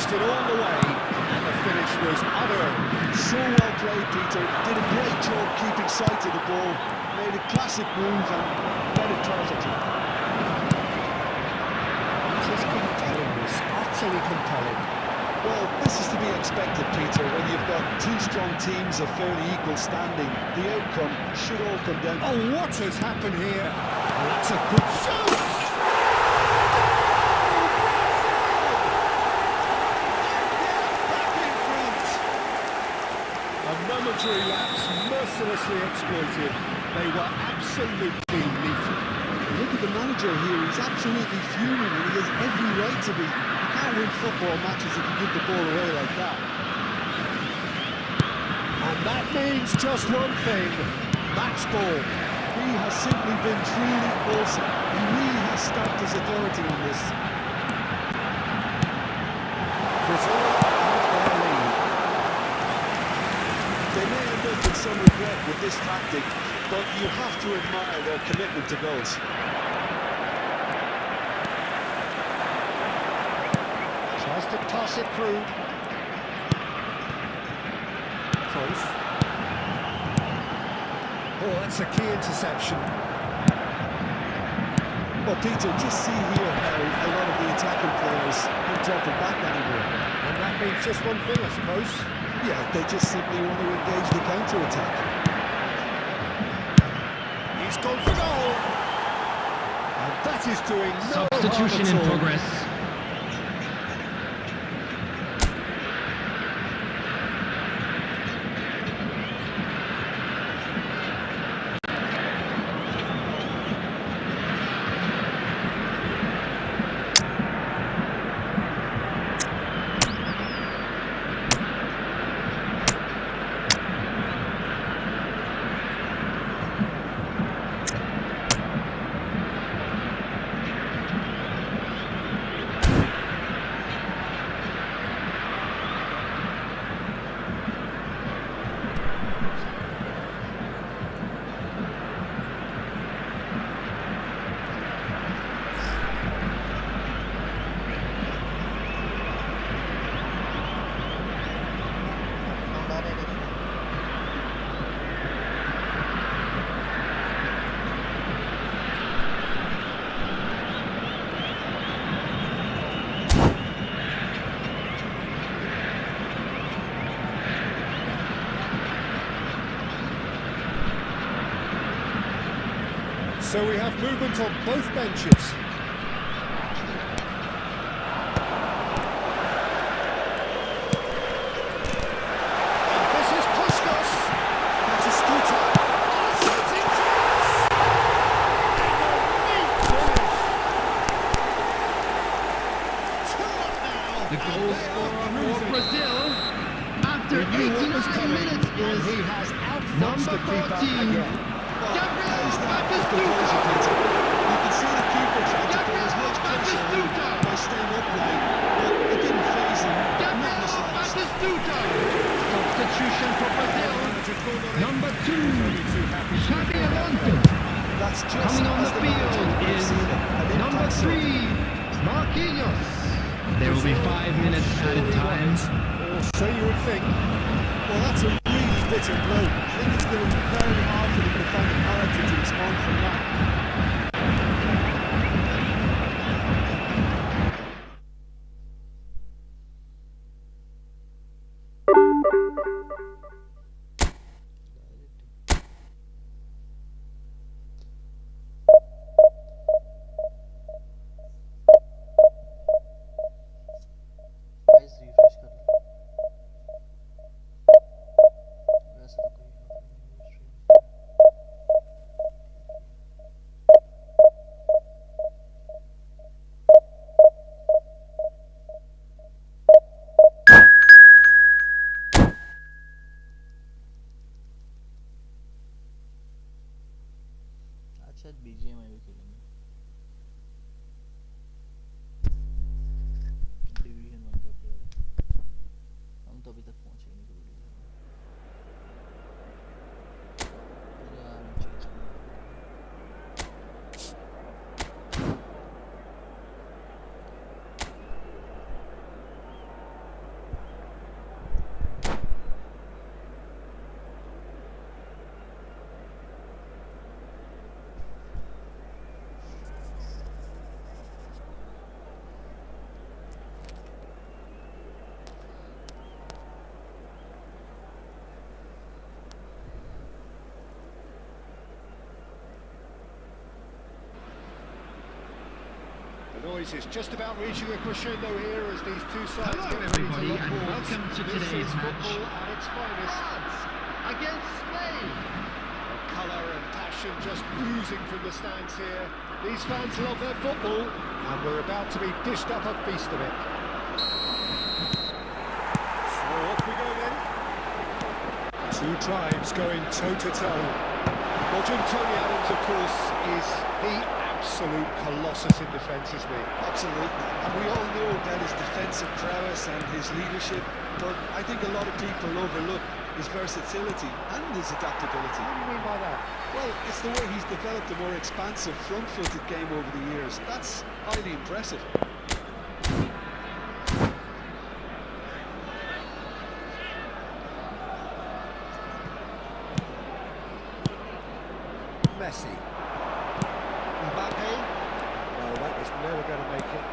pushed it all the way, and the finish was unearned. So well played, Peter. Did a great job keeping sight of the ball. Made a classic move and led it perfectly. This is compelling, this utterly compelling. Well, this is to be expected, Peter. When you've got two strong teams of fairly equal standing, the outcome should all come down. Oh, what has happened here? Well, that's a good shoot! A momentary lapse mercilessly exploited. They were absolutely lethal. Look at the manager here, he's absolutely fuming and he has every right to be. You can't win football matches if you give the ball away like that. And that means just one thing, match ball. He has simply been truly awesome. He really has stamped his authority on this. Brazil have their lead. They may end up with some regret with this tactic, but you have to admire their commitment to goals. Tries to toss it through. Close. Oh, that's a key interception. Well, Peter, just see here how a lot of the attacking players aren't dropping back anymore. And that means just one thing, I suppose. Yeah, they just simply want to engage the counter-attack. He's gone for goal. And that is doing no Substitution harm in at all. progress. So we have movement on both benches. And this is Puskos. That's a scooter. The goal scorer for Brazil after 89 minutes is He has outfoxed number the keeper 14. again. Gabriel You Batistuta. can see the keeper tried to put as much pressure on by staying upright, but it didn't faze him. Not in the Gabriel slightest. Batistuta. Substitution for Brazil. Number 2, Xabi Alonso. That's just Coming on as the manager field would is see it, an number impact zone. 3, Marquinhos. There will be 5 minutes added time. Or so you would think. Well, that's a really bitter blow. I think it's going to be very hard for them to find the character to respond from that. Guys refresh कर लो वैसे तो कोई अच्छा BGM में भी खेलेंगे division 1 का player है हम तो अभी तक पहुंचे ही नहीं कोई डिवीजन अरे यार मैं चेंज करना noise is just about reaching a crescendo here as these two sides Hello get ready everybody to lock and horns. welcome to This today's is match. football at its finest. France against Spain. Colour and passion just oozing from the stands here. These fans love their football, and we're about to be dished up a feast of it. So off we go then. Two tribes going toe-to-toe. Well, Jim, Tony Adams, of course, is the absolute colossus in defence, isn't he? Absolutely. And we all know about his defensive prowess and his leadership, but I think a lot of people overlook his versatility and his adaptability. What do you mean by that? Well, it's the way he's developed a more expansive front-footed game over the years. That's highly impressive. Messi. Mbappe. No, that was never going to make it.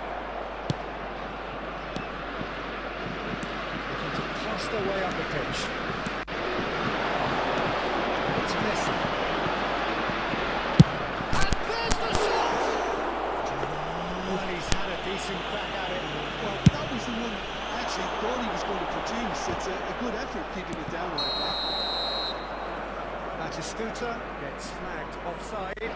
Looking to thrust their way up the pitch. It's Messi. And there's the shot! Well, he's had a decent crack at it. Well, that was the one I actually thought he was going to produce. It's a good effort keeping it down like that. Batistuta gets flagged offside.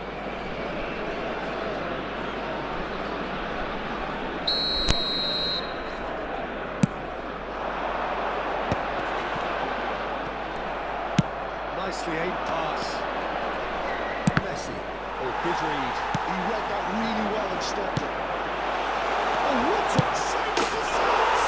Nicely aimed pass. Messi. Oh, good read. He read that really well and stopped it. Oh, what a save to save!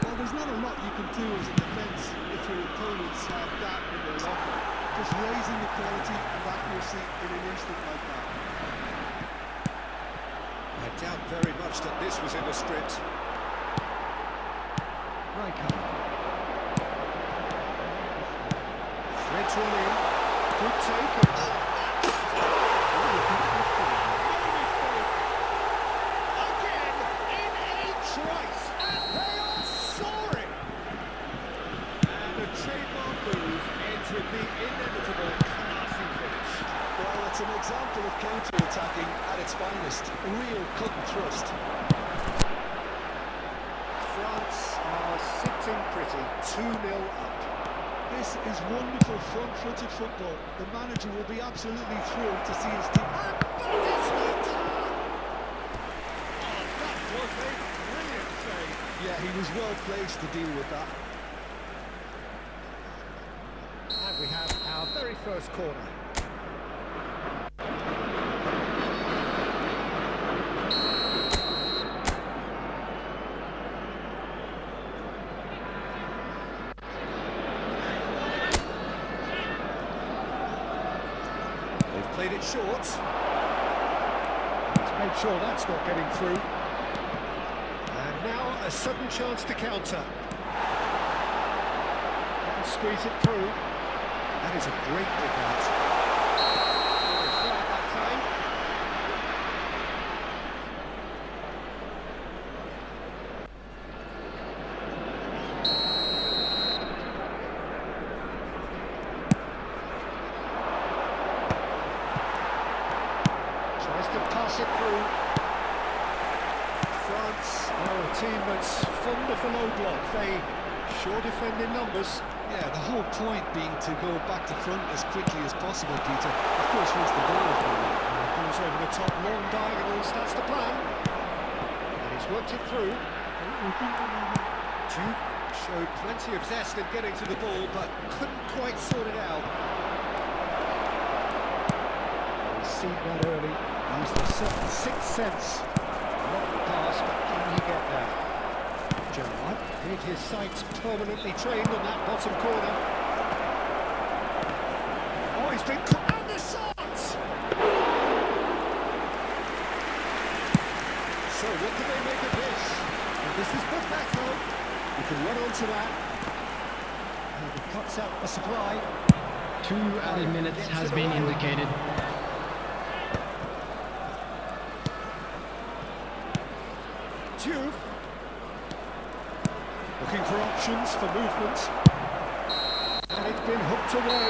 Well, there's not a lot you can do as a defence if your opponents have that in their locker. Just raising the quality and accuracy in an instant like that. I doubt very much that this was in the script. Rijkaard. Threads one in. Good take. Again in a trice. And they are soaring. And a trademark move ends with the inevitable classy finish. Well, it's an example of counter-attacking at its finest. A real cut and thrust. France are sitting pretty, 2-0 up. This is wonderful front-footed football. The manager will be absolutely thrilled to see his team. And Batistuta! Oh, that was a brilliant save. Yeah, he was well placed to deal with that. And we have our very first corner. They've played it short. Let's make sure that's not getting through. And now a sudden chance to counter. And squeeze it through. That is a great pick out. That time. Tries to pass it through. France are a team that's fond of a low block. They sure defend in numbers. Yeah, the whole point being to go back to front as quickly as possible, Peter. Of course, once the ball is moving. Goes over the top, long diagonals, that's the plan. And he's worked it through. Duke showed plenty of zest in getting to the ball, but couldn't quite sort it out. He's seen that early, used a certain sixth sense. Not the pass, but can he get there? Gerard had his sights permanently trained on that bottom corner. Oh, he's been caught. And the shot! So what do they make of this? And this is Perfetto. You can run onto that. And he cuts out the supply. 2 added minutes has been indicated. Diouf. Looking for options for movement. And it been hooked away.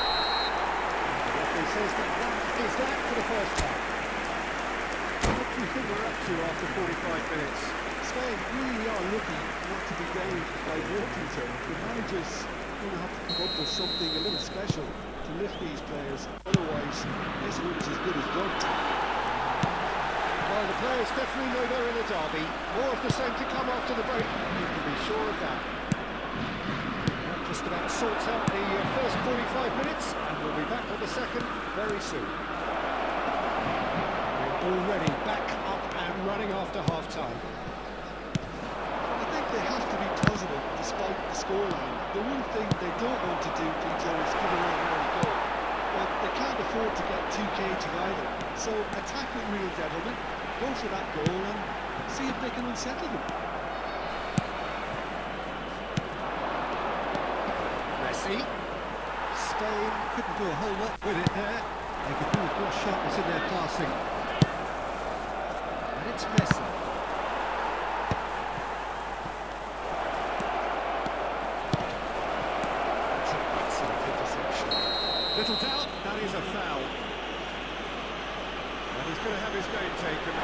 The referee says that is that for the first half. What do you think we're up to after 45 minutes? Spain really are lucky not to be down by Worthington. The manager's going to have to come up with something a little special to lift these players. Otherwise, this win is as good as done. Well, the players definitely know they're in a derby. More of the same to come after the break. You can be sure of that. That just about sorts out the first 45 minutes, and we'll be back for the second very soon. We're already back up and running after half-time. I think they have to be positive despite the scoreline. The one thing they don't want to do, Peter, is give away an early goal. But they can't afford to get too cagey either. So attack with real devilment, go for that goal and see if they can unsettle them. Messi. Spain couldn't do a whole lot with it there. They could do with more sharpness in their passing. And it's Messi. That's an excellent interception. Little doubt, that is a foul. And he's going to have his game taken.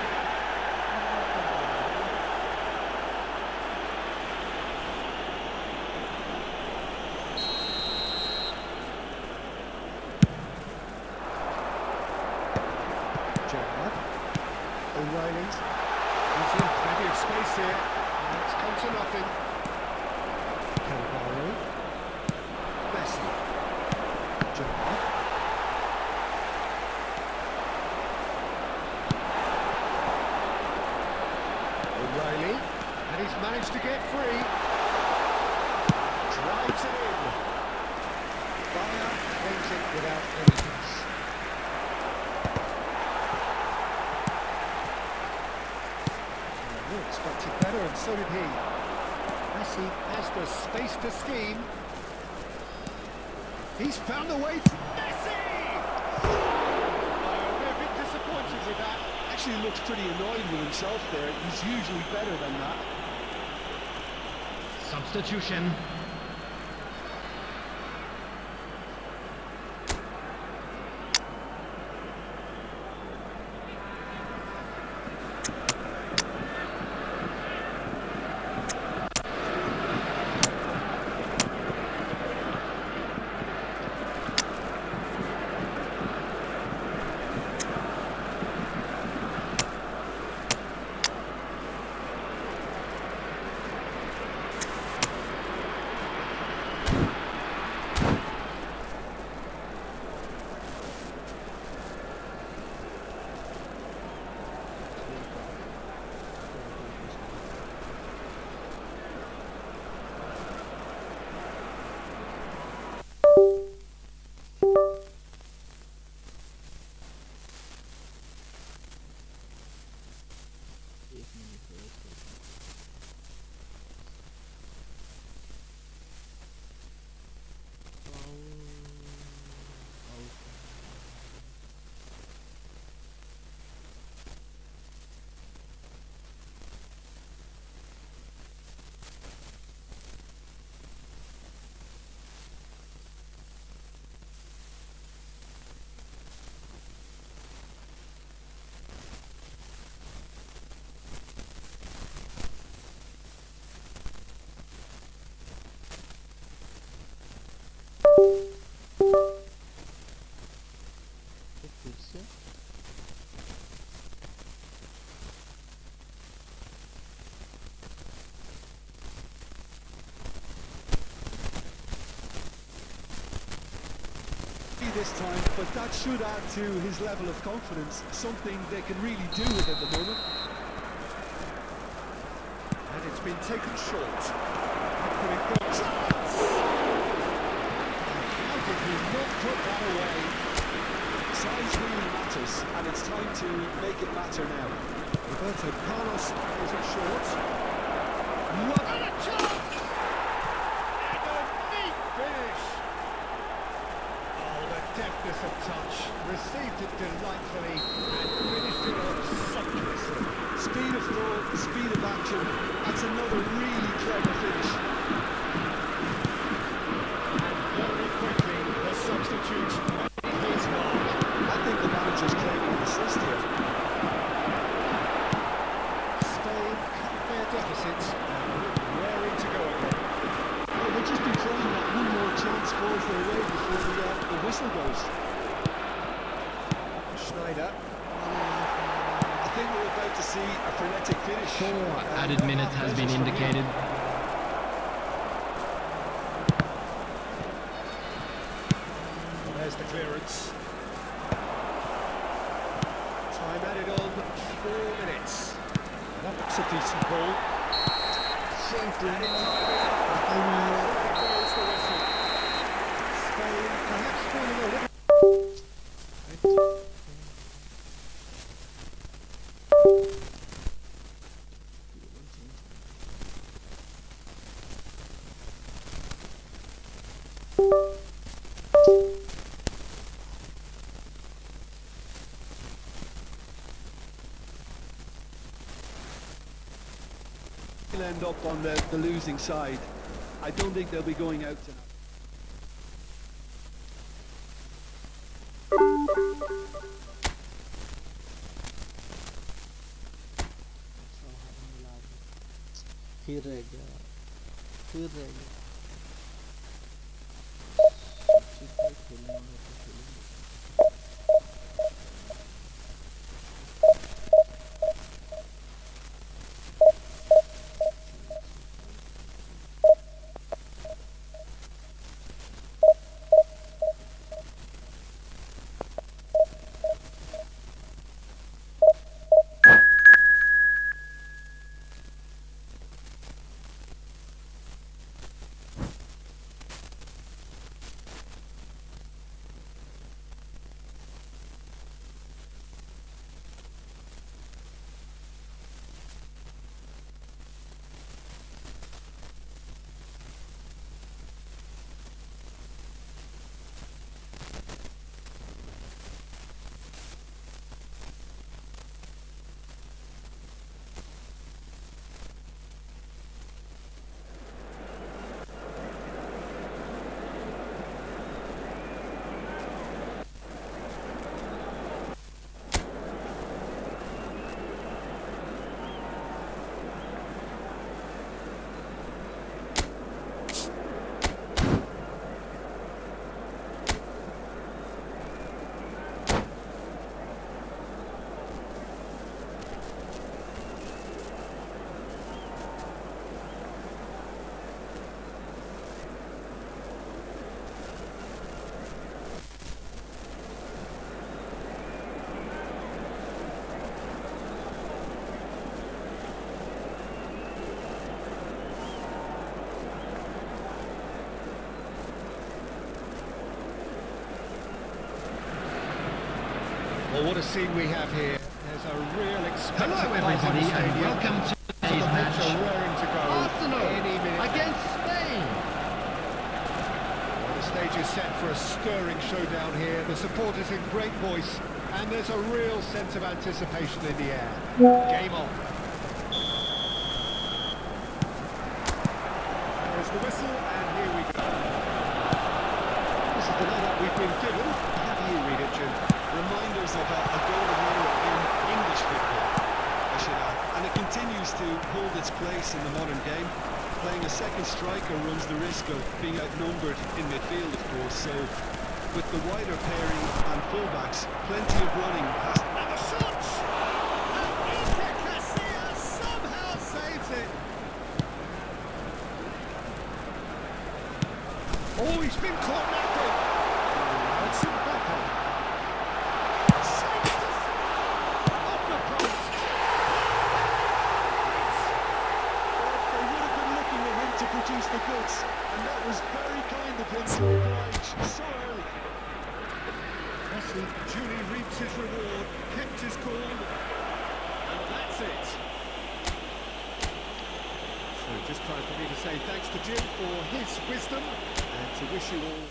O'Reilly's. He's in plenty of space here. And it's come to nothing. Carvalho. Messi. Gerrard. O'Reilly. And he's managed to get free. Drives it in. Bayer claims it without any fuss. Expected better, and so did he. Messi has the space to scheme. He's found a way to Messi! Oh, they're a bit disappointed with that. Actually looks pretty annoyed with himself there. He's usually better than that. Substitution. This time, but that should add to his level of confidence, something they can really do with at the moment. And it's been taken short. Could it go? Chance! How did he not put that away? Size really matters, and it's time to make it matter now. Roberto Carlos is it short. What a chance! And a neat finish! Deftness of touch, received it delightfully and finished it off sumptuously. Speed of thought, speed of action, that's another really clever finish. And lose. Schneider. I think we're about to see a frenetic finish. 4 added minutes has been indicated. There's the clearance. Time added on 4 minutes. That looks a decent ball. And it's goes the whistle. Spain perhaps falling a little. They'll end up on the losing side. I don't think they'll be going out tonight. फिर रह गया फिर रह गया खेलने में तो खेलेंगे Well, what a scene we have here. There's a real expectant Hello buzz in everybody the and stadium. welcome to The today's pitch match. are raring to go Arsenal any minute. against Spain. Well, the stage is set for a stirring showdown here. The supporters in great voice, and there's a real sense of anticipation in the air. Game on. There's the whistle, and here we go. This is the lineup we've been given. How do you read it, Jim? Reminders of a golden era in English football, I should add. And it continues to hold its place in the modern game. Playing a second striker runs the risk of being outnumbered in midfield, of course. So, with the wider pairing and fullbacks, plenty of running has... And the shot! And Iker Casillas somehow saves it. Oh, he's been caught napping. Let's see the back on. Saves the off the post. They would have been looking at him to produce the goods, and that was very kind of him to oblige so early. Wesley duly reaps his reward, kept his cool, and that's it. So just time for me to say thanks to Jim for his wisdom, and to wish you all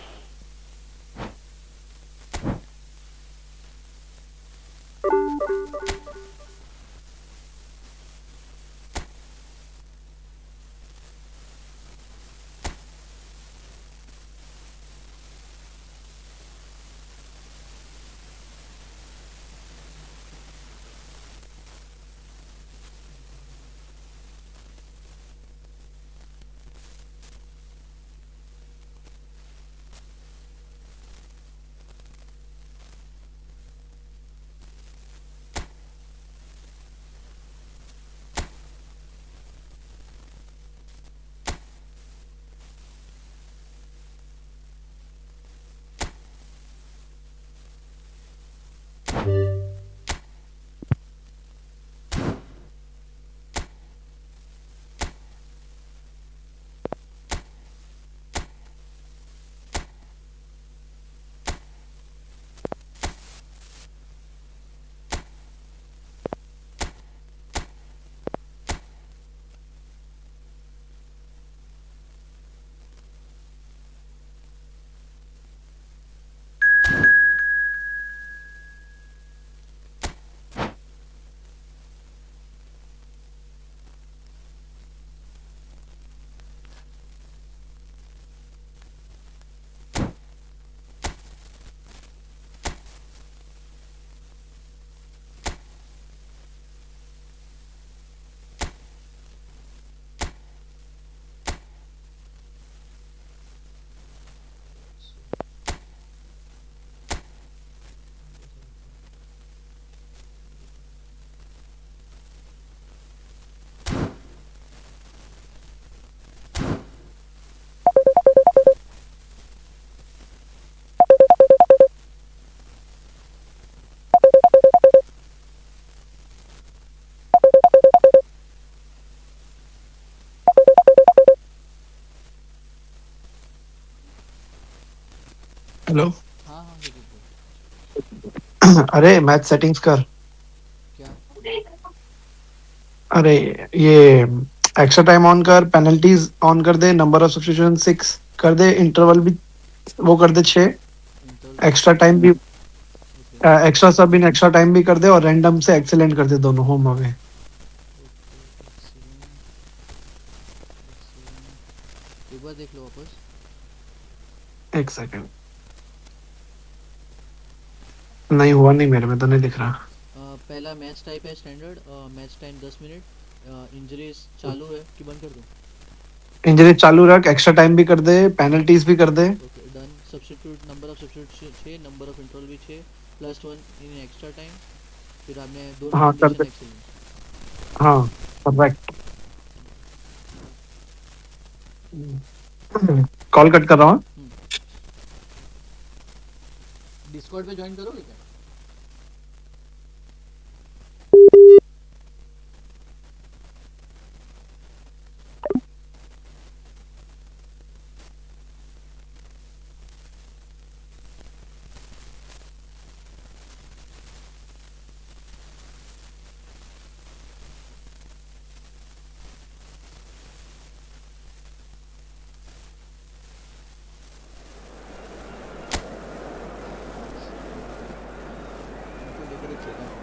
hello. हाँ हाँ visit bro. अरे match settings कर। क्या? अरे ये extra time on कर, penalties on कर दे, number of substitution 6 कर दे, इंटरवल भी वो कर दे 6, इंटरवल भी एक्स्ट्रा 6? टाइम भी, ओके एक्स्ट्रा सब इन एक्स्ट्रा टाइम भी कर दे और रैंडम से एक्सीलेंट कर दे दोनों home away. Okay excellent excellent. एक बार देख लो वापस। एक सेकंड, नहीं हुआ, नहीं मेरे में तो नहीं दिख रहा। पहला मैच टाइप है standard, match time 10 minute, injuries चालू है कि बंद कर दूँ? इंजरी चालू रख, एक्स्ट्रा टाइम भी कर दे, पेनल्टीज भी कर दे। Okay done. Substitute number of substitute 6, number of interval भी 6, +1 इन एक्स्ट्रा टाइम। फिर आपने दोनों हाँ कर दे। Condition excellent. हाँ परफेक्ट। कॉल कट कर रहा हूँ। डिस्कॉर्ड पे ज्वाइन करोगे क्या? उनको लेकर एक चलता हूँ।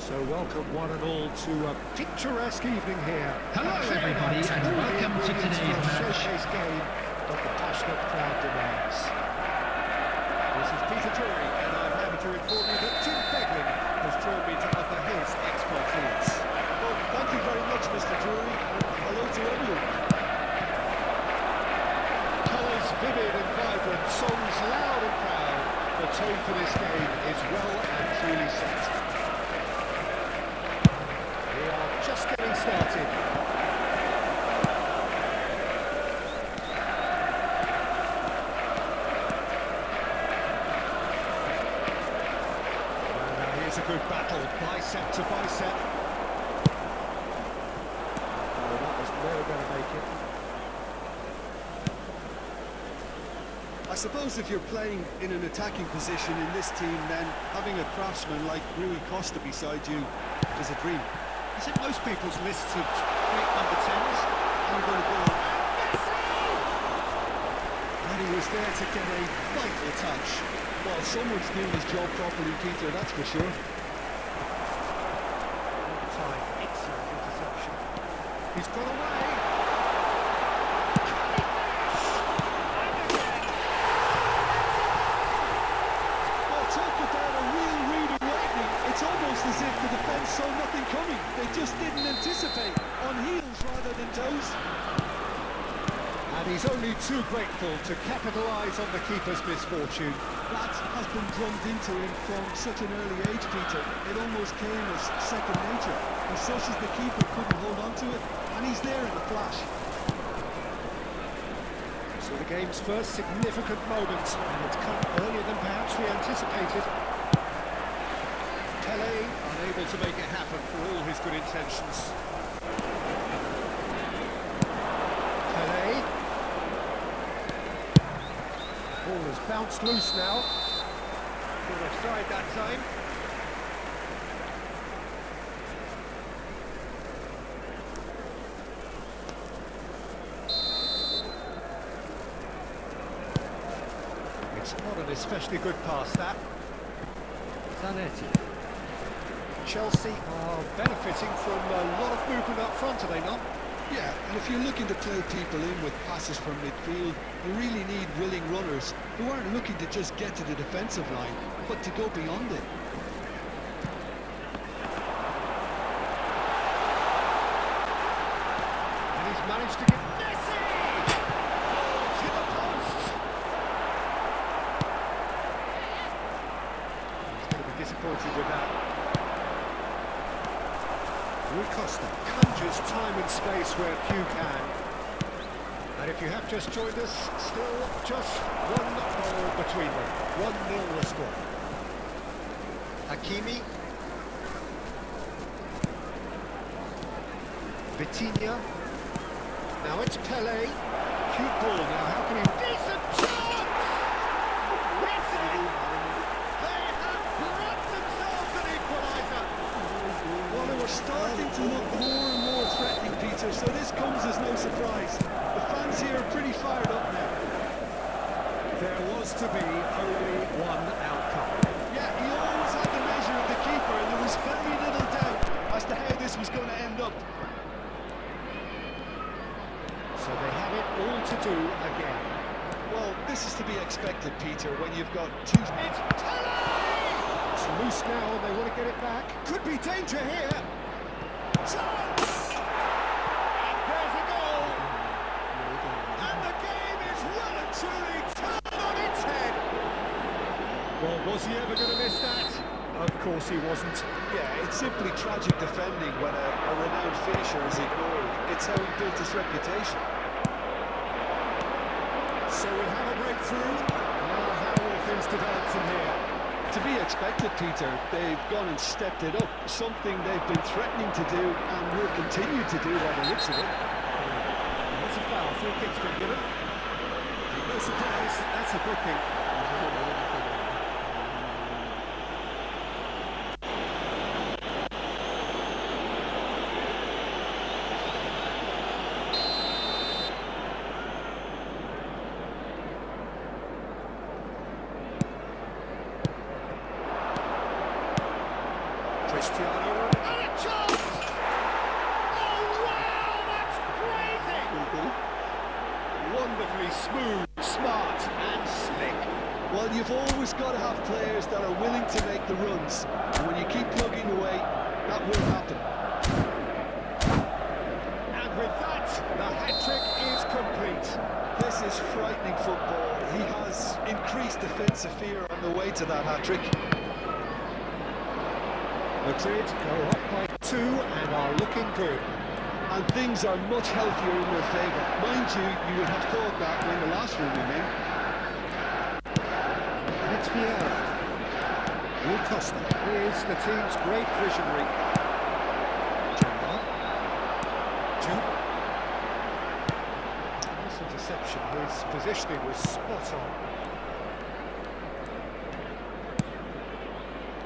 So welcome one and all to a picturesque evening here. Hello everybody and welcome to today's match. Showcase game that the passionate crowd demands. This is Peter Drury, and I'm happy to inform you that Tim Beglin has joined me to offer his expertise. Well, thank you very much, Mr. Drury, and hello to everyone. Colours vivid and vibrant, songs loud and proud. The tone for this game is well and truly set. We are just getting started. Well, now here's a good battle, bicep to bicep. Oh, that was never going to make it. I suppose if you're playing in an attacking position in this team, then having a craftsman like Rui Costa beside you is a dream. Is it most people's lists of great number 10s? I'm going to go. And he was there to get a vital touch. Well, someone's doing his job properly, Peter, that's for sure. Time, excellent interception. He's got away. Well, talk about a real rude awakening. It's almost as if the defence saw nothing coming. They just didn't anticipate. On heels rather than toes. And he's only too grateful to capitalise on the keeper's misfortune. That has been drummed into him from such an early age, Peter. It almost came as second nature. As such as the keeper couldn't hold on to it, and he's there in a flash. So the game's first significant moment, and it's come earlier than perhaps we anticipated. Pele unable to make it happen for all his good intentions. Pele. Ball has bounced loose now. Good offside that time. That's not an especially good pass, that. Zanetti. Chelsea are benefiting from a lot of movement up front, are they not? Yeah, and if you're looking to play people in with passes from midfield, you really need willing runners who aren't looking to just get to the defensive line, but to go beyond it. And he's managed to get Messi! Oh, to the post! He's going to be disappointed with that. Rui Costa conjures time and space where few can. And if you have just joined us, still just one goal between them. 1-0 the score. Hakimi. Vitinha. Now it's Pele. Cute ball now. How can he... Decent chance! Messi! They have brought themselves an equaliser. Well, they were starting to look more and more threatening, Peter, so this comes as no surprise. The fans here are pretty fired up now. There was to be only one outcome. Yeah, he always had the measure of the keeper, and there was very little doubt as to how this was going to end up. So they have it all to do again. Well, this is to be expected, Peter, when you've got two... It's Pele! It's loose now and they want to get it back. Could be danger here. Chance! And there's a goal. And the game is well and truly turned on its head. Well, was he ever going to miss that? Of course he wasn't. Yeah, it's simply tragic defending when a renowned finisher is ignored. It's how he built his reputation. So we have a breakthrough. Now how will things develop from here? To be expected, Peter. They've gone and stepped it up. Something they've been threatening to do and will continue to do by the looks of it. That's a foul. Free kick's been given. No surprise. That's a booking. Cristiano, and a chance! Oh wow, that's crazy! Wonderfully smooth, smart and slick. Well, you've always got to have players that are willing to make the runs. And when you keep plugging away, that will happen. And with that, the hat-trick is complete. This is frightening football. He has increased defensive fear on the way to that hat-trick. Madrid go up by 2 and are looking good. And things are much healthier in their favour. Mind you, you would have thought that when the last one went in. And it's Vieira. Rui Costa is the team's great visionary. Gerrard. Jude. Nice interception. His positioning was spot on.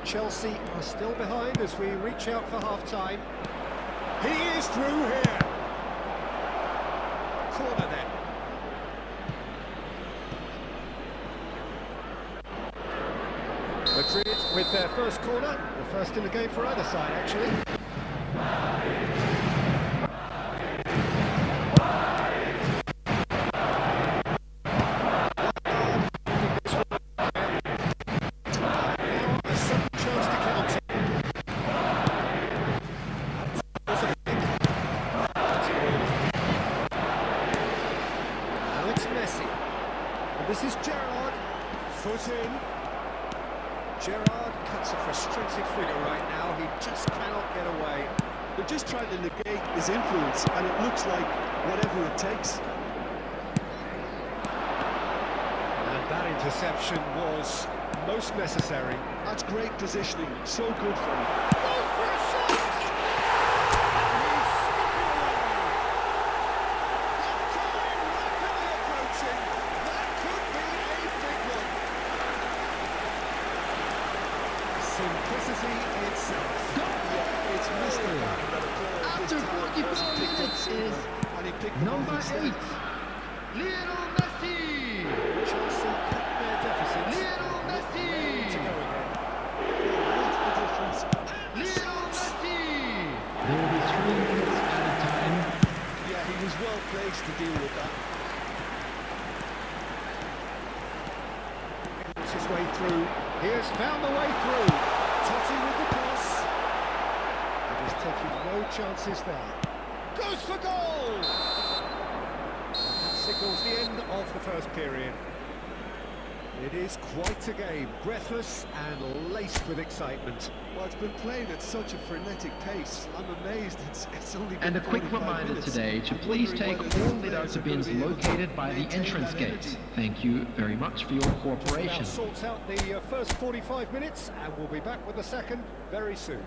Chelsea are still behind as we reach out for half-time. He is through here. Corner then. Madrid with their first corner. The first in the game for either side, actually. Messi. And this is Gerrard. Foot in. Gerrard cuts a frustrated figure right now. He just cannot get away. They're just trying to negate his influence, and it looks like whatever it takes. And that interception was most necessary. That's great positioning. So good for him. Go for a shot! And he's skipping away. Half-time rapidly approaching. That could be a big one. Simplicity itself. Yeah, it's mystery. After 44 minutes is And he picked number 8, Lionel Messi. Chelsea cut their deficit way through. He has found the way through. Totti with the cross. And he's taking no chances there. Goes for goal! And that signals the end of the first period. It is quite a game, breathless and laced with excitement. Well, it's been played at such a frenetic pace. I'm amazed it's only been And a quick 45 reminder minutes. today to I'm please wondering take whether all these lit out players are bins gonna be able to located by the maintain entrance that gates. energy. Thank you very much for your cooperation. That sorts out the first 45 minutes, and we'll be back with the second very soon.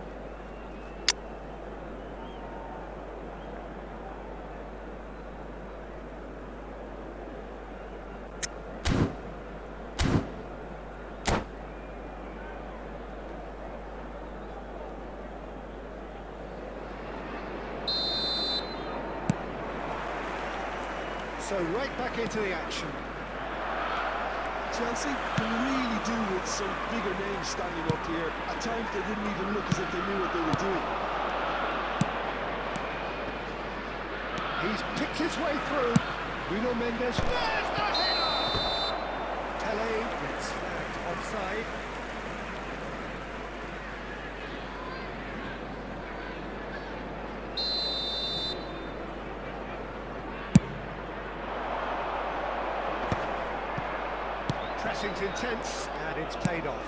So right back into the action. Chelsea can really do with some bigger names standing up here. At times they didn't even look as if they knew what they were doing. He's picked his way through. Bruno Mendes. There's the header! Pele gets flagged offside. Pressing's intense, and it's paid off.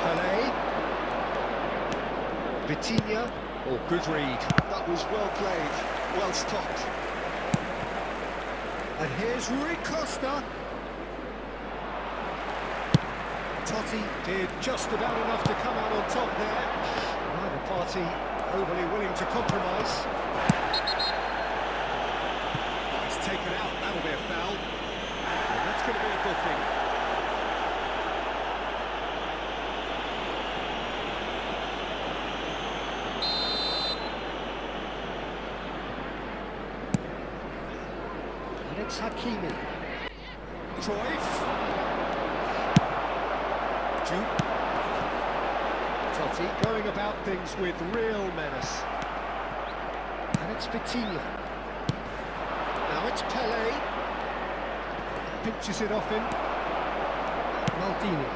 Pele. Vitinha. Oh, good read. That was well played, well stopped. And here's Rui Costa. Totti did just about enough to come out on top there. Neither party overly willing to compromise. Oh, it's taken out, that'll be a foul. And that's going to be a booking. And it's Hakimi. Cruyff. Jude. Totti going about things with real menace. And it's Vitinha. Now it's Pele. Pinches it off him. Maldini.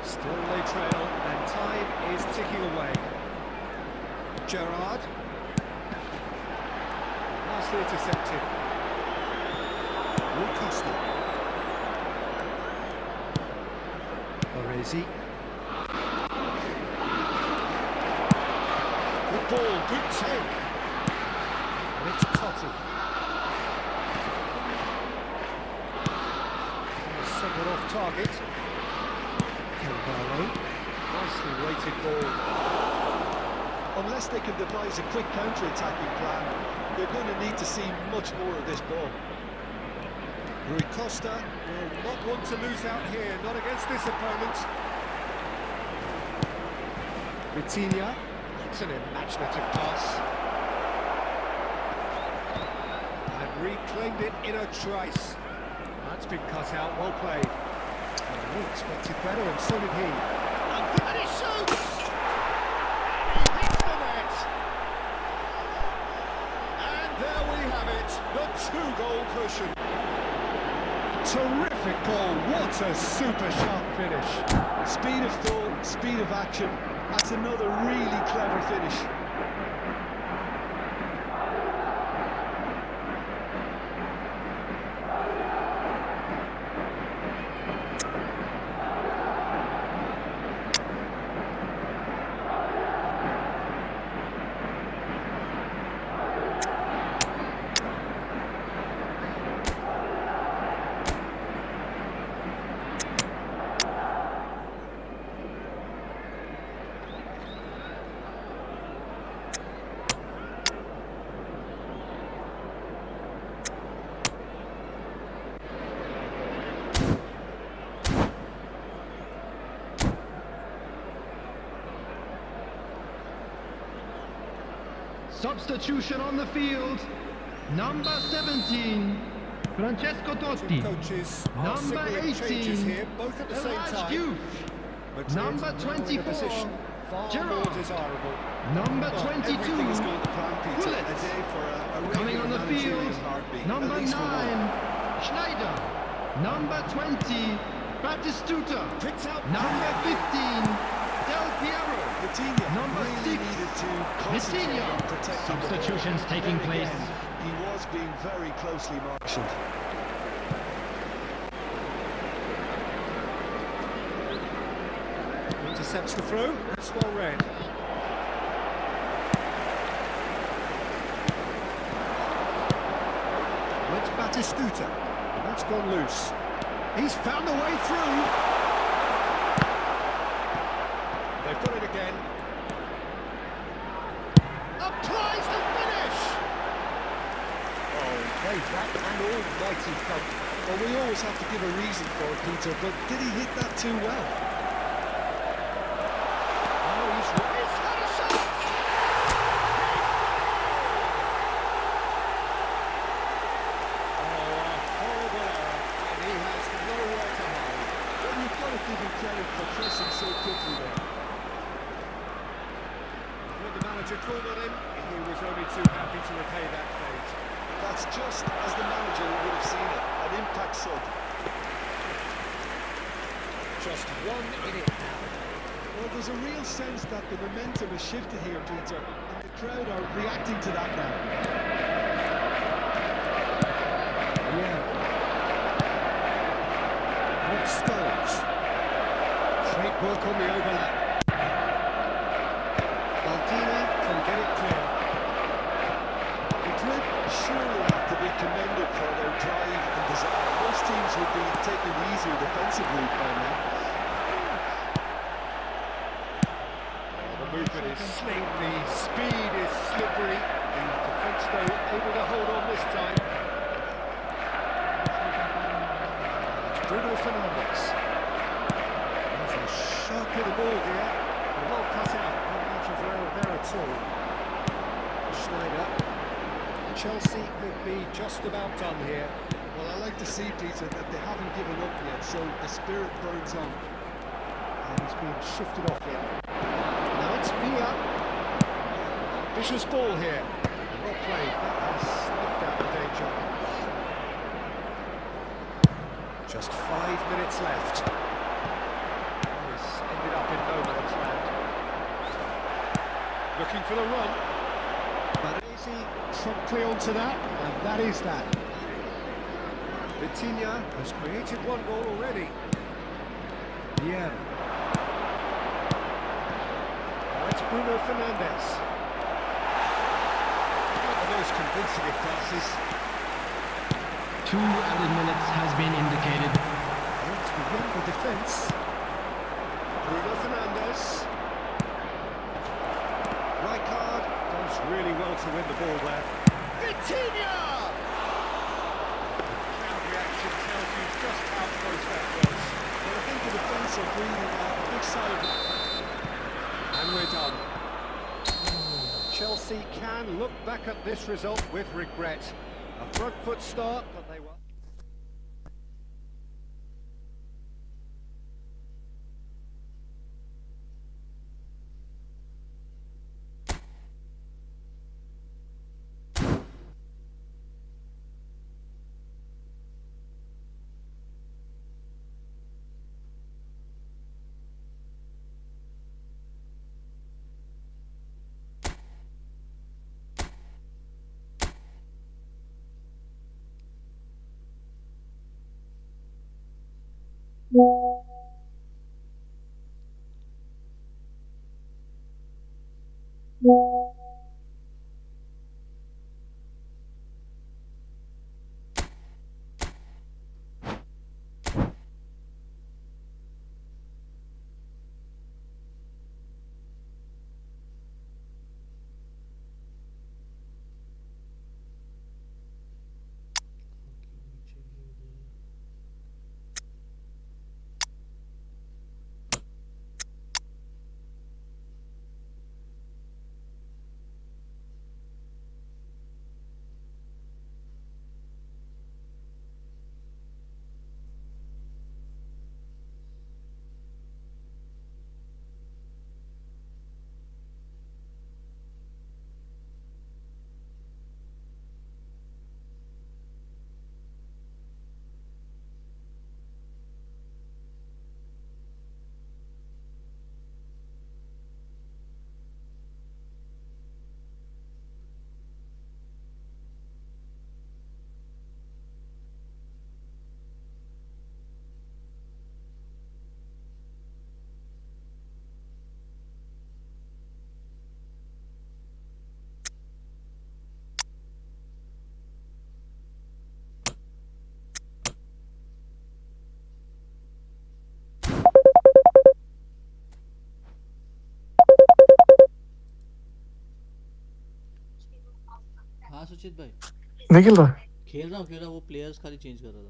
Still they trail, and time is ticking away. Gerrard. Nicely intercepted. Rui Costa. Baresi. Good ball, good take. And it's Totti. Somewhat off target. Carvalho. Nicely weighted ball. Unless they can devise a quick counter-attacking plan, they're going to need to see much more of this ball. Rui Costa will not want to lose out here, not against this opponent. Vitinha, that's an imaginative pass. And reclaimed it in a trice. That's been cut out, well played. And we expected better, and so did he. And he shoots! And he hits the net! And there we have it, the two-goal cushion. Terrific goal, what a super sharp finish. Speed of thought, speed of action. That's another really clever finish. Substitution on the field. Number 17, Francesco Totti. Coaches are Number signaling changes 18, here, both at the same Elhaj time. Diouf. Madrid Number now in a 24, position far more Gerrard. desirable. Number Well, 22, everything is going to plan, Peter. Bullet. A day for a Coming regular on the managerial field, heartbeat. Number at least 9, we know. Schneider. Number 20, Batistuta. Picked out Number 15, Del Piero. Vitinha Number really 6, needed to concentrate Vitinha. on protecting the ball. Substitutions taking Then place. again, he was being very closely marshalled. Intercepts the throw. That's well read. Went Batistuta. That's gone loose. He's found a way through. They've got it again. Applies the finish. Oh, gave that an almighty thump. Well, we always have to give a reason for it, Peter, but did he hit that too well? Oh, he's had a shot. Oh, a horrible error, and he has nowhere to hide. Well, you've got to give him credit for pressing so quickly there. When the manager called on him, he was only too happy to repay that fate. That's just as the manager would have seen it, an impact sub. Just 1 minute now. Well, there's a real sense that the momentum has shifted here, Peter, and the crowd are reacting to that now. Yeah. What Stones? Great work on the overlap. Baldini can get it clear. Madrid surely have to be commended for their drive and desire. Most teams would be taking the easier defensive route by now. The movement is slick, the speed is slippery. The defence, though, able to hold on this time. It's Bruno Fernandes. That's a sharp hit of ball here. Well cut out. No margin for error there at all. Schneider. Chelsea could be just about done here. Well, I like to see, Peter, that they haven't given up yet, so the spirit burns on. And he's been shifted off here. Now it's Villa. Vicious ball here. Well played. That has snuffed out the danger. Just 5 minutes left. This ended up in no man's land. Looking for the run. But is he promptly onto that? And that is that. Vitinha has created one goal already. Yeah. That's Bruno Fernandes. Not the most convincing of passes. 2 added minutes has been indicated. It's beyond the defence. Bruno Fernandes. Rijkaard does really well to win the ball there. Vitinha! Crowd reaction tells you just how close that was. But I think the defence are breathing a big sigh of... And we're done. Chelsea can look back at this result with regret. A front foot start, but they were... सुचित भाई? नहीं खेल रहा? खेल रहा हूँ, वो players खाली चेंज कर रहा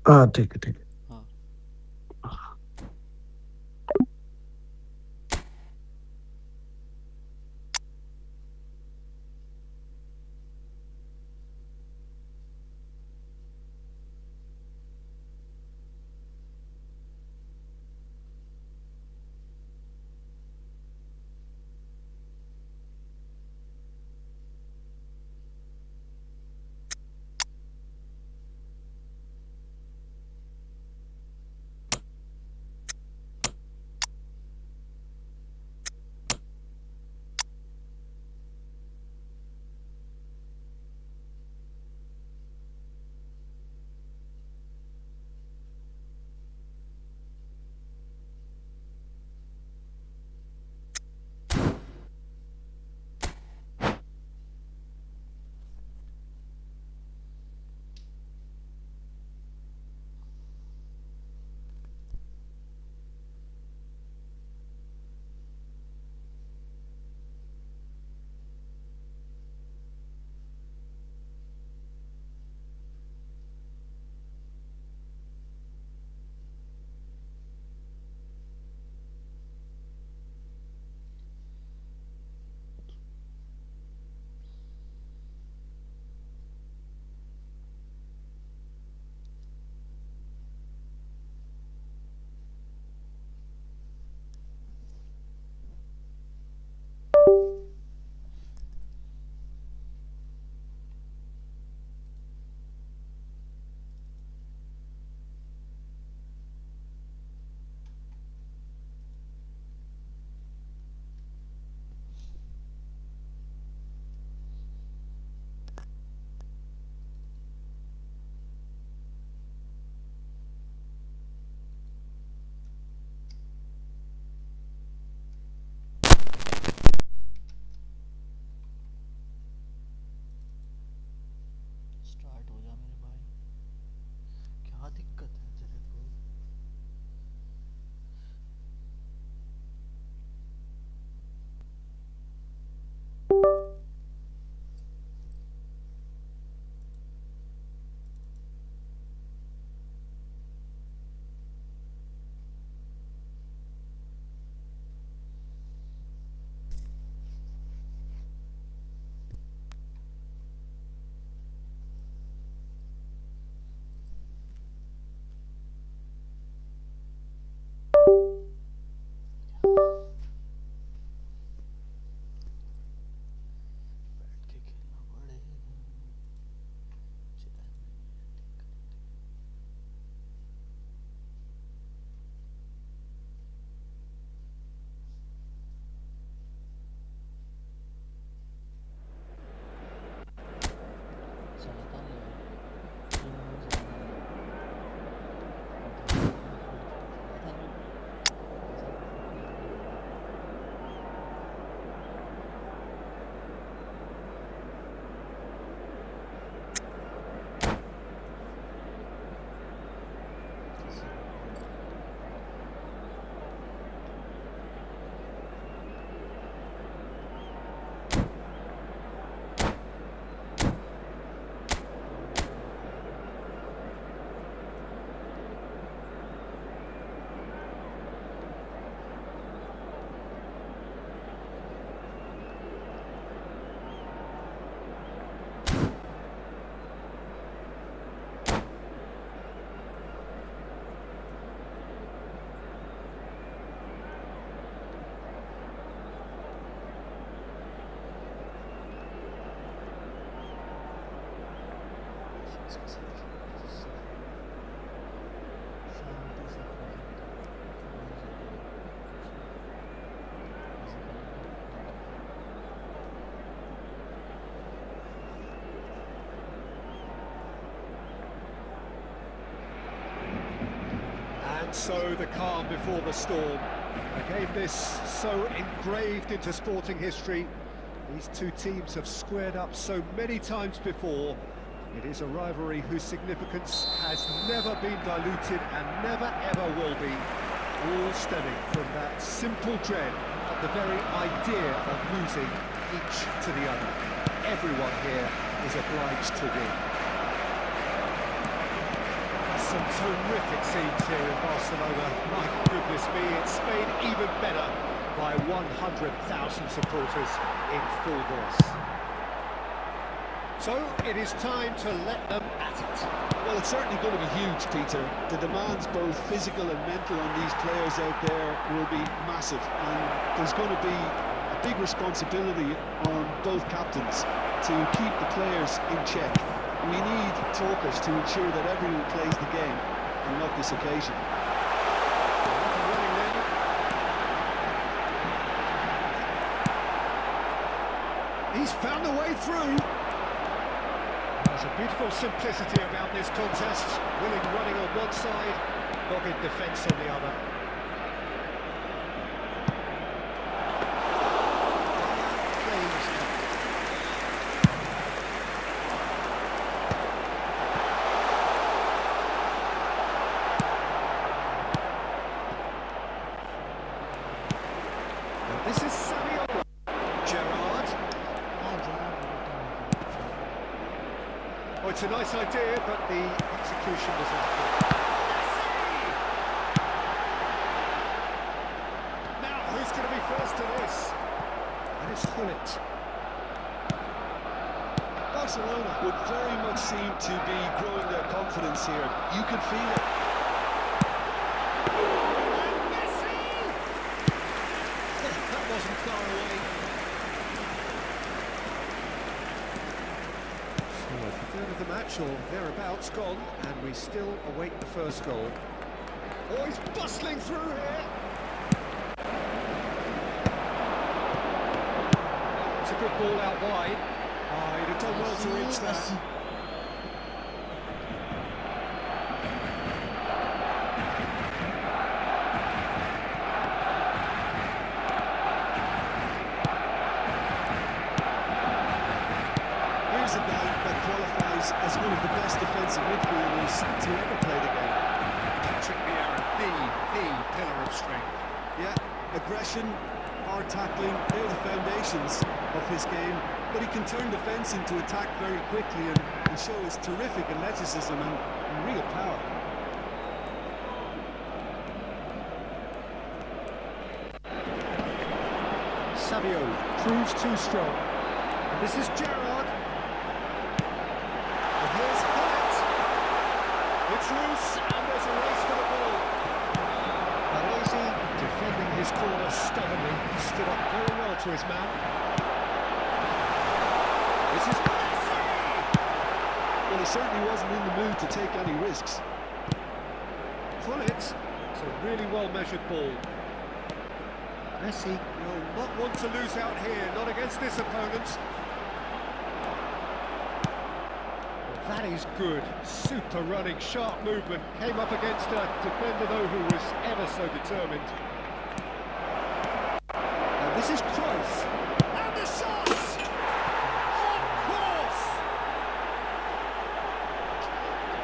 हाँ ठीक है ठीक है. था. हाँ. स्टार्ट हो जा मेरे भाई. क्या दिक्कत है तेरे को? बैठ के खेलना पड़ेगा. चल. चलाता नहीं यार. तीन नंबर चलाता नहीं. चलाता नहीं. ऐसा नहीं है. किसी को कॉल कर. इसके साथ खेलना जिससे शांति से खेल सकते हो. कोई ज़रूरी कुछ नहीं. ऐसे खेलेंगे ठीक है. And so the calm before the storm. A game this so engraved into sporting history. These two teams have squared up so many times before. It is a rivalry whose significance has never been diluted and never ever will be. All stemming from that simple dread at the very idea of losing each to the other. everyone here is obliged to win. Some terrific scenes here in Barcelona. My goodness me, it's made even better by 100,000 supporters in full voice. So it is time to let them at it. Well, it's certainly going to be huge, Peter. The demands, both physical and mental, on these players out there will be massive, and there's going to be a big responsibility on both captains to keep the players in check. We need talkers to ensure that everyone plays the game, and not this occasion. He's found a way through. There's a beautiful simplicity about this contest. Willing running on one side, dogged defence on the other. This is Samuel. Gerrard. Oh, it's a nice idea, but the execution was not good. Now, who's going to be first to this? And it's Hullet. Barcelona would very much seem to be growing their confidence here. You could feel it. That wasn't far away. So a third of the match, or thereabouts, gone, and we still await the first goal. Oh, he's bustling through here. It's a good ball out wide. Oh, he'd have done well to reach that. Here's a guy that qualifies as one of the best defensive midfielders to ever play the game. Patrick Vieira, the pillar of strength. Yeah, aggression, hard tackling, they're the foundations of his game, but he can turn defence into attack very quickly and show his terrific athleticism and real power. Savio proves too strong. And this is Gerrard. And here's Hullet. It's loose, and there's a race for the ball. Baresi, defending his corner stubbornly, stood up very well to his man. This is Messi! Well, he certainly wasn't in the mood to take any risks. Hullet, it's a really well-measured ball. Messi will not want to lose out here, not against this opponent. Well, that is good. Super running, sharp movement. Came up against a defender, though, who was ever so determined. Now, this is Cruyff. And the shots! Of course!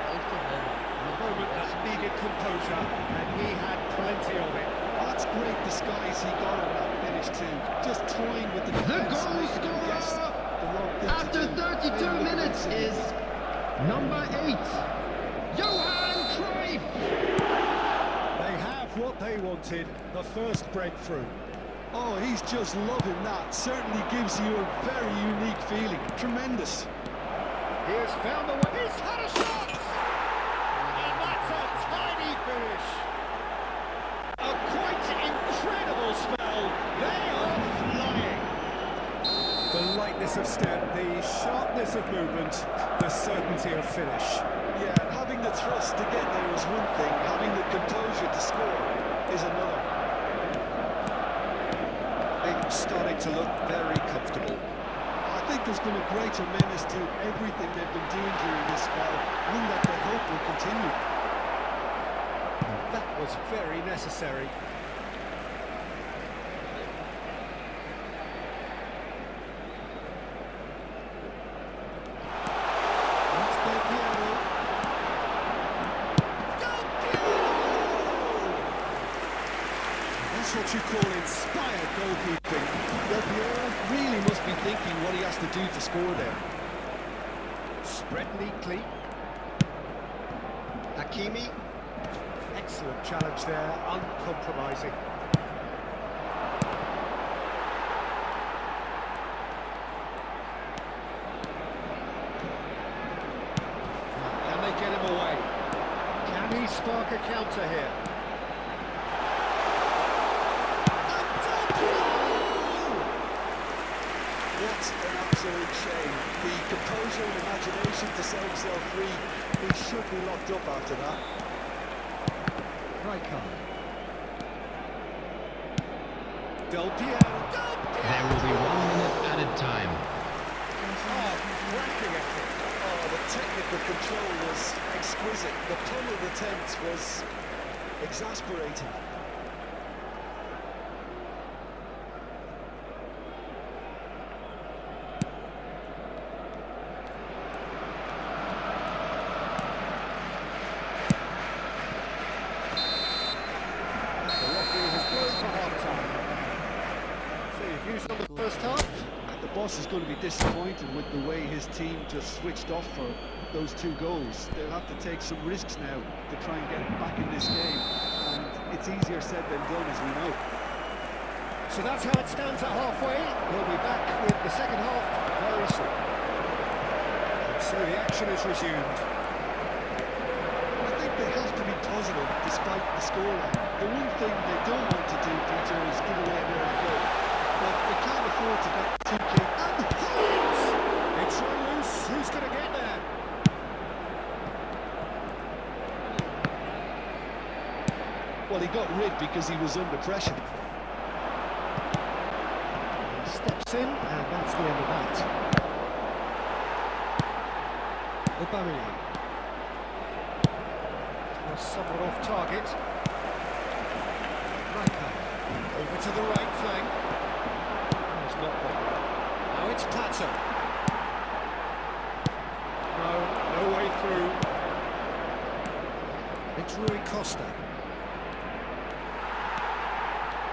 A moment that needed composure, and he had plenty of it. That's great disguise he got on that finish too. Just toying with the The defence. goal making him guess scorer the wrong thing to after do. 32 Really minutes good. is number 8, Johan Cruyff. They have what they wanted, the first breakthrough. Oh, he's just loving that. Certainly gives you a very unique feeling. Tremendous. He has found the way. He's had a shot! And that's a tiny finish. A quite incredible spell. They are flying. The lightness of step, the sharpness of movement, the certainty of finish. Yeah, having the thrust to get there is one thing. Having the composure to score is another. Things starting to look very comfortable. I think there's been a great tremendous to everything they've been doing during this spell. One that they hope will continue. That was very necessary. That's Del Piero. Del Piero! That's what what you call inspired goalkeeping. Del Piero really must be thinking what he has to do to score there. Spread neatly. Hakimi. Excellent challenge there, uncompromising. Can they get him away? Can he spark a counter here? What an absolute shame. The composure and imagination to set himself free. He should be locked up after that. Rijkaard. Del Piero. There will be 1 minute added time. Oh, cracking effort. Oh, the technical control was exquisite. The pummeled attempt was exasperating. The referee has blown for half-time. So your views on the first half? The boss is going to be disappointed with the way his team just switched off for those 2 goals. They'll have to take some risks now to try and get back in this game. And it's easier said than done, as we know. So that's how it stands at halfway. We'll be back with the second half very soon. And so the action is resumed. I think they have to be positive despite the scoreline. The one thing they don't want to do, Peter, is give away an early goal. But they can't afford to get 2 kicked. And hits! It's run loose. Who's going to get there? Well, he got rid because he was under pressure. He steps in, and that's the end of that. Aubameyang. Was somewhat off target. Rijkaard. Over to the right flank. It's not popular. Now it's Pato. No way through. It's Rui Costa.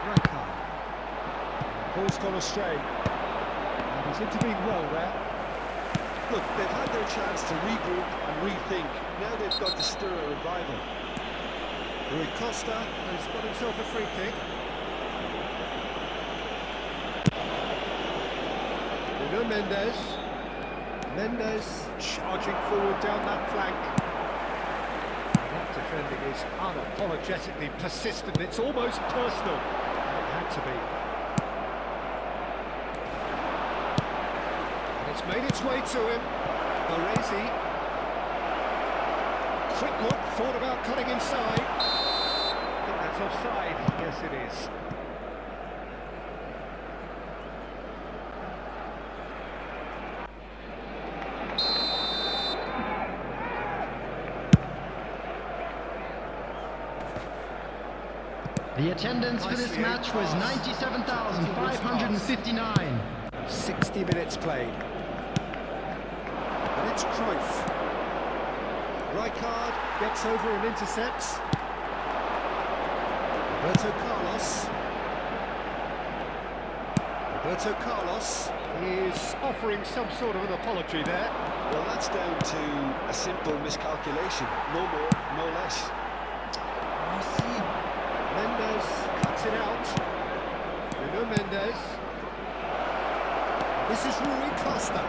Rijkaard. Ball's gone astray. And he's intervened well there. Look, they've had their chance to regroup and rethink. Now they've got to stir a revival. Rui Costa has got himself a free kick. Nuno Mendes. Mendes charging forward down that flank. That defending is unapologetically persistent. It's almost personal. It had to be. And it's made its way to him. Baresi. Quick look, thought about cutting inside. I think that's offside. Yes, it is. The attendance for this match was 97,559. 60 minutes played. And it's Cruyff. Rijkaard gets over and intercepts. Roberto Carlos. Roberto Carlos is offering some sort of an apology there. Well, that's down to a simple miscalculation. No more, no less. Mendes cuts it out. Nuno Mendes. This is Rui Costa.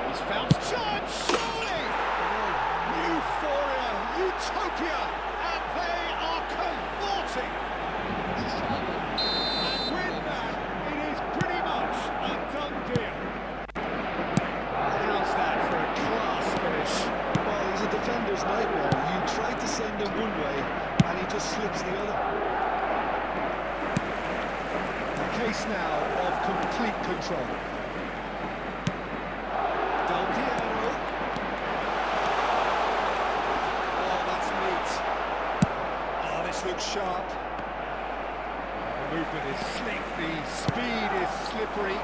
He's found chance, surely! Euphoria, utopia, and they are cavorting. And with that, it is pretty much a done deal. How's that for a class finish? Well, he's a defender's nightmare. You try to send him one way, and he just slips the other. A case now of complete control. Del Piero. Oh, that's neat. Oh, this looks sharp. The movement is slick, the speed is slippery.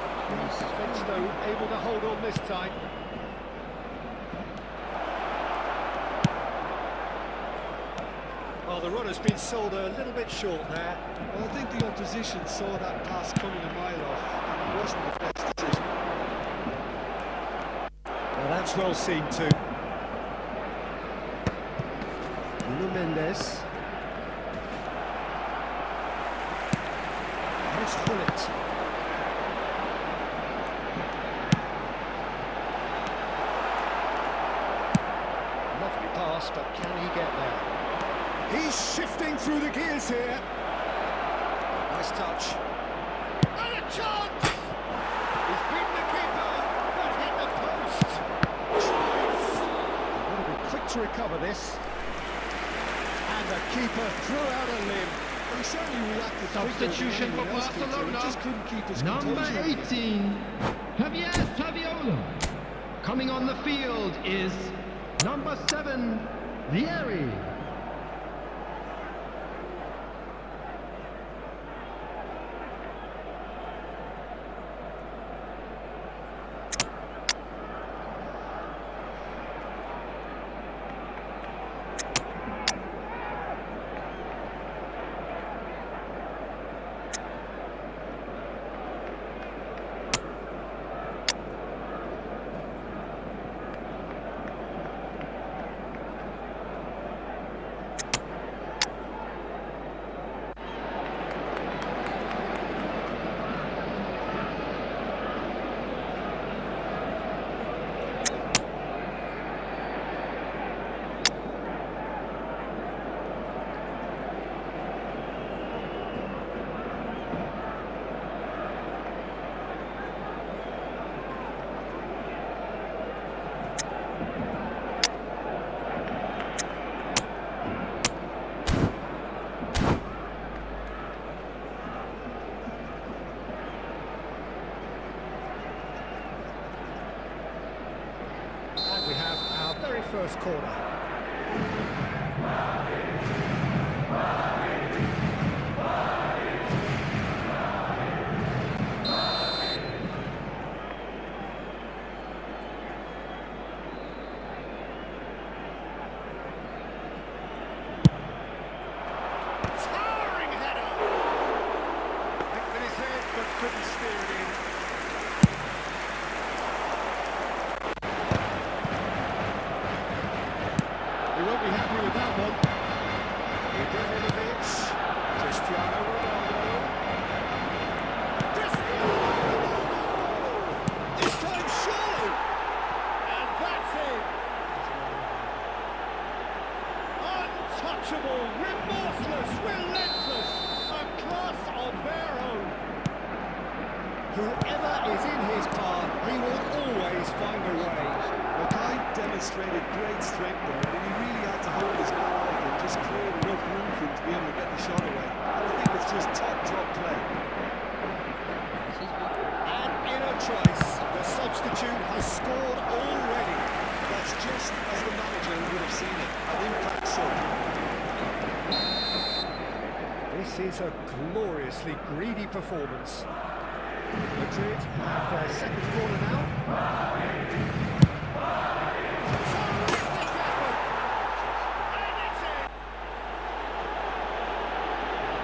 Defence, though, able to hold on this time. Well, Well, the runner's been sold a little bit short there. Well, I think the opposition saw that pass coming a mile off, and it wasn't the best decision. Well, that's well seen too. Nuno Mendes. Here's Hullet. Lovely pass, but can he get there? He's shifting through the gears here. Nice touch. And a chance! He's beaten the keeper, but hit the post. Drive! Would have been quick to recover this. And the keeper threw out a limb. Well, he certainly reacted Substitution quicker for than anyone else did, so Barcelona. he just couldn't keep his Number composure. 18, Javier Saviola. Coming on the field is number 7, Vieri. And we have our very first corner. Towering header! Hit with his head, but couldn't steer it in. He won't be happy with that one. Ibrahimovic, Cristiano Ronaldo. Cristiano Ronaldo! This time surely! And that's it! Untouchable, remorseless, relentless, a class of their own. Whoever is in his path, he will always find a way. The guy demonstrated great strength there, and he really had to hold his man off and just create enough room for him to be able to get the shot away. And I think it's just top play. This is good. And in a trice, the substitute has scored already. That's just as the manager would have seen it. An impact sub. This is a gloriously greedy performance. Madrid have their second corner now. Terrific effort! And it's in!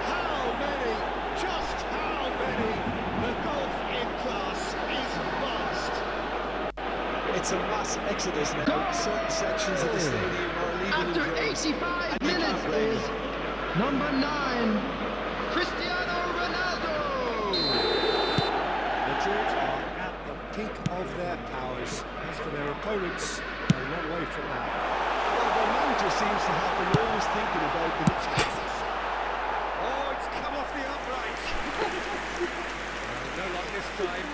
How many? Just how many? The golf in class is vast. It's a mass exodus now. Certain sections of the stadium are leaving After in droves. 85 And you can't minutes blame is them. number 9, Cristiano Ronaldo. Madrid are at the peak of their powers. As for their opponents, a long way from that. Well, the manager seems to have been always thinking about the Oh, it's come off the upright. No luck this time.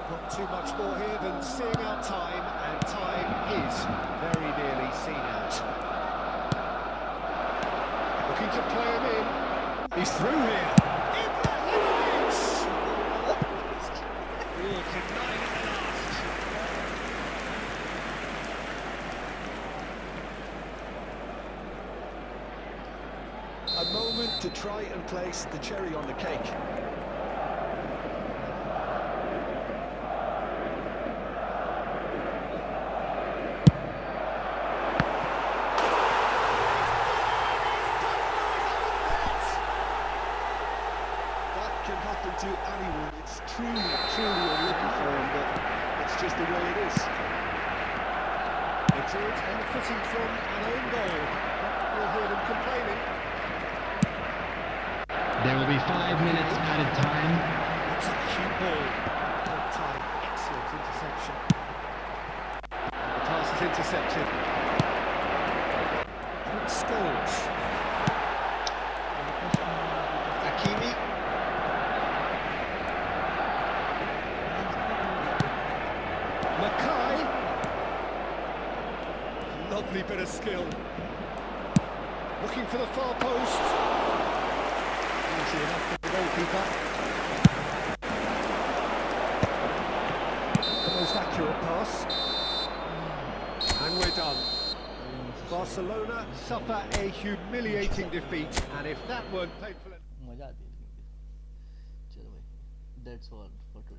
Not too much more here than seeing out time, and time is very nearly seen out. Looking to play him in. He's through here. Ibrahimovic! Oh, denied at the last. A moment to try and place the cherry on the cake. just the way it is. It is benefiting from an own goal. You'll hear them complaining. There will be 5 minutes added time. It's a cute ball. Good time. Excellent interception. The pass is intercepted. Good Scholes. Hakimi. Mackay. Lovely bit of skill. Looking for the far post. Easy enough for the goalkeeper. The most accurate pass. And we're done. Barcelona suffer a humiliating defeat, and if that weren't painful... मजा आती है लेकिन चलो भाई, that's all for today.